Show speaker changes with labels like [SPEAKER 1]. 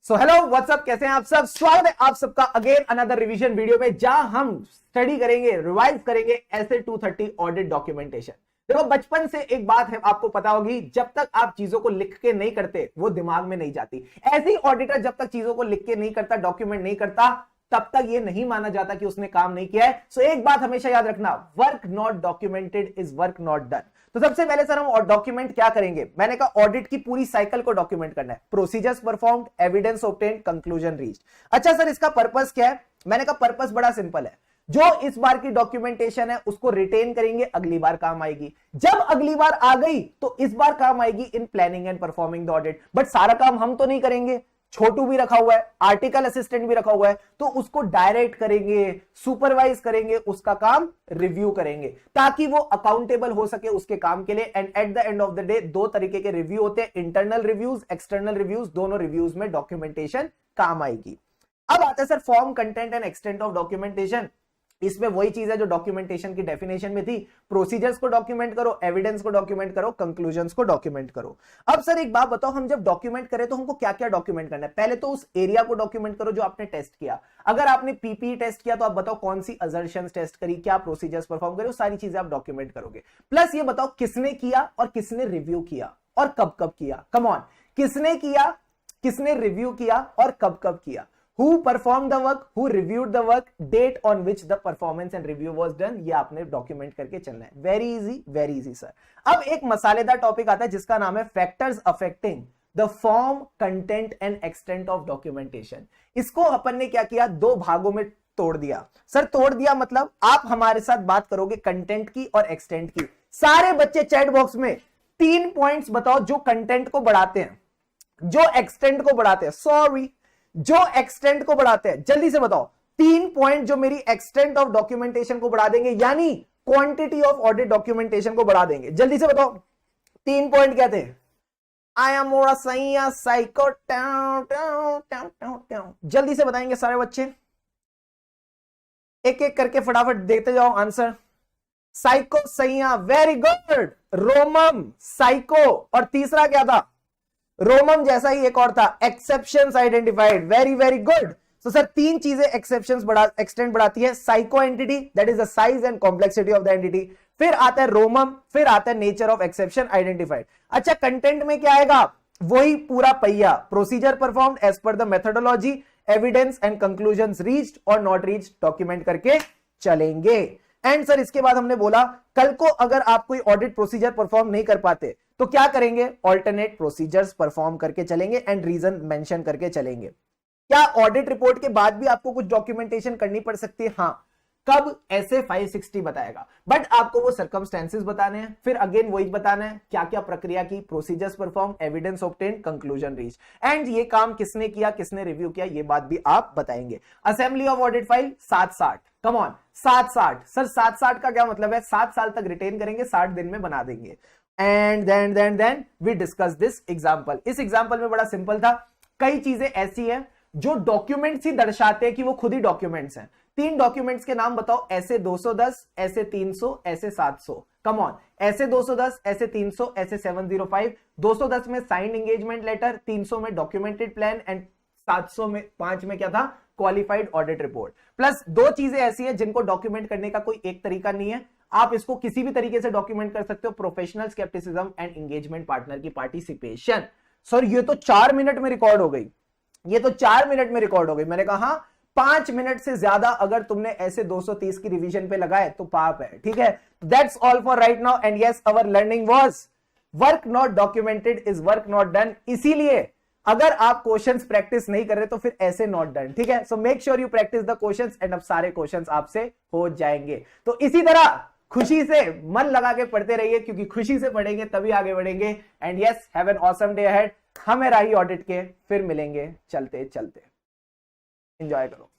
[SPEAKER 1] So hello what's up, कैसे हैं आप सब। स्वागत है आप सबका अगेन अनदर रिवीजन वीडियो में, जहां हम स्टडी करेंगे, रिवाइज करेंगे ऐसे 230 ऑडिट डॉक्यूमेंटेशन। देखो, बचपन से एक बात है आपको पता होगी, जब तक आप चीजों को लिख के नहीं करते वो दिमाग में नहीं जाती। ऐसे ही ऑडिटर जब तक चीजों को लिख के नहीं करता, डॉक्यूमेंट नहीं करता, तब तक ये नहीं माना जाता कि उसने काम नहीं किया है। सो एक बात हमेशा याद रखना, work not documented is work not done. तो सबसे पहले सर हम डॉक्यूमेंट क्या करेंगे, मैंने कहा ऑडिट की पूरी साइकिल को डॉक्यूमेंट करना है। Procedures performed, evidence obtained, conclusion reached. अच्छा सर, इसका पर्पस क्या है? मैंने कहा पर्पस बड़ा सिंपल है, जो इस बार की डॉक्यूमेंटेशन है उसको रिटेन करेंगे, अगली बार काम आएगी। जब अगली बार आ गई तो इस बार काम आएगी in planning and performing the audit. But सारा काम हम तो नहीं करेंगे, छोटू भी रखा हुआ है, आर्टिकल असिस्टेंट भी रखा हुआ है, तो उसको डायरेक्ट करेंगे, सुपरवाइज करेंगे, उसका काम रिव्यू करेंगे, ताकि वो अकाउंटेबल हो सके उसके काम के लिए। And at the end of the day दो तरीके के रिव्यू होते हैं, इंटरनल रिव्यूज, एक्सटर्नल रिव्यूज। दोनों रिव्यूज में डॉक्यूमेंटेशन काम आएगी। अब आता है sir form, content and extent of documentation. इसमें वही चीज है जो डॉक्यूमेंटेशन की डेफिनेशन में थी। प्रोसीजर्स को डॉक्यूमेंट करो, एविडेंस को डॉक्यूमेंट करो, कंक्लूजन्स को डॉक्यूमेंट करो। अब सर एक बात बताओ, हम जब डॉक्यूमेंट करें तो हमको क्या क्या डॉक्यूमेंट करना है? पहले तो उस एरिया को डॉक्यूमेंट करो जो आपने टेस्ट किया। अगर आपने पीपीई टेस्ट किया तो आप बताओ कौन सी असर्शंस टेस्ट करी, क्या प्रोसीजर्स परफॉर्म करे, वो सारी चीजें आप डॉक्यूमेंट करोगे। प्लस ये बताओ किसने किया और किसने रिव्यू किया और कब कब किया। कम ऑन, किसने किया, किसने रिव्यू किया और कब कब किया। Who performed the work, who reviewed the work, date on which the performance and review was done, ये आपने डॉक्यूमेंट करके चलना है। Very easy sir. अब एक मसालेदार टॉपिक आता है जिसका नाम है factors affecting the form, content and extent of documentation. इसको अपन ने क्या किया, दो भागों में तोड़ दिया। सर तोड़ दिया मतलब आप हमारे साथ बात करोगे कंटेंट की और एक्सटेंट की। सारे बच्चे चैट बॉक्स में 3 पॉइंट्स बताओ जो कंटेंट को बढ़ाते हैं, जो एक्सटेंट को बढ़ाते हैं। सॉरी, जो एक्सटेंट को बढ़ाते हैं, जल्दी से बताओ 3 पॉइंट जो मेरी एक्सटेंट ऑफ डॉक्यूमेंटेशन को बढ़ा देंगे, यानी क्वांटिटी ऑफ ऑडिट डॉक्यूमेंटेशन को बढ़ा देंगे। जल्दी से बताओ 3 पॉइंट क्या थे? आई एम मोरा सैया साइको। जल्दी से बताएंगे सारे बच्चे, एक एक करके फटाफट देते जाओ आंसर। साइको सैया, वेरी गुड। रोमम, साइको, और तीसरा क्या था? रोमम जैसा ही एक और था, एक्सेप्शंस आइडेंटिफाइड। Very good. तो सर 3 चीजें एक्सेप्शंस एक्सटेंड बढ़ाती है। Psycho entity, that is the size and complexity of the entity. फिर आता है रोमम, फिर आता है नेचर ऑफ एक्सेप्शन आइडेंटिफाइड। अच्छा, कंटेंट में क्या आएगा? वही पूरा पहिया, procedure performed as per the methodology, evidence and conclusions reached और नॉट रीच्ड डॉक्यूमेंट करके चलेंगे। एंड सर इसके बाद हमने बोला कल को अगर आप कोई ऑडिट प्रोसीजर परफॉर्म नहीं कर पाते तो क्या करेंगे? ऑल्टरनेट प्रोसीजर्स परफॉर्म करके चलेंगे एंड रीजन मेंशन करके चलेंगे। क्या ऑडिट रिपोर्ट के बाद भी आपको कुछ डॉक्यूमेंटेशन करनी पड़ सकती है? हाँ। कब? ऐसे 560 बताएगा, बट आपको वो सर्कमस्टेंसेस बताने हैं, फिर अगेन वही बताना है क्या क्या प्रक्रिया की, procedures perform, evidence obtain, conclusion reach, and ये काम किसने किया, किसने रिव्यू किया, ये बात भी आप बताएंगे। Assembly of audit file 760, come on 760। Sir 760 का क्या मतलब है? 7 साल तक रिटेन करेंगे, 60 दिन में बना देंगे। And then we discuss this example. इस एग्जाम्पल में बड़ा सिंपल था, कई चीजें ऐसी हैं जो डॉक्यूमेंट्स ही दर्शाते हैं कि वो खुद ही डॉक्यूमेंट्स हैं। 3 डॉक्यूमेंट्स के नाम बताओ, ऐसे 210, ऐसे 300, ऐसे 700। कम ऑन, ऐसे 210, ऐसे 300, ऐसे 705। 210 में साइंड एंगेजमेंट लेटर, 300 में डॉक्यूमेंटेड प्लान, एंड 700 में 5 में क्या था? Qualified audit report. प्लस 2 चीजें ऐसी हैं जिनको डॉक्यूमेंट करने का कोई एक तरीका नहीं है, आप इसको किसी भी तरीके से डॉक्यूमेंट कर सकते हो। Professional scepticism and engagement partner की पार्टिसिपेशन। सर ये तो 4 मिनट में रिकॉर्ड हो गई, ये तो 4 मिनट में रिकॉर्ड हो गई। मैंने कहा 5 मिनट से ज्यादा अगर तुमने ऐसे 230 की रिवीजन पे लगाए तो पाप है। ठीक है, that's all for right now and yes, our learning was work not documented is work not done. इसीलिए अगर आप क्वेश्चंस प्रैक्टिस नहीं कर रहे तो फिर ऐसे नॉट डन। ठीक है, so make sure you practice the questions and अब सारे क्वेश्चंस आपसे हो जाएंगे। तो इसी तरह खुशी से मन लगा के पढ़ते रहिए, क्योंकि खुशी से पढ़ेंगे तभी आगे बढ़ेंगे। And yes, have an awesome day ahead. हमें राही ऑडिट के, फिर मिलेंगे चलते चलते। एंजॉय करो।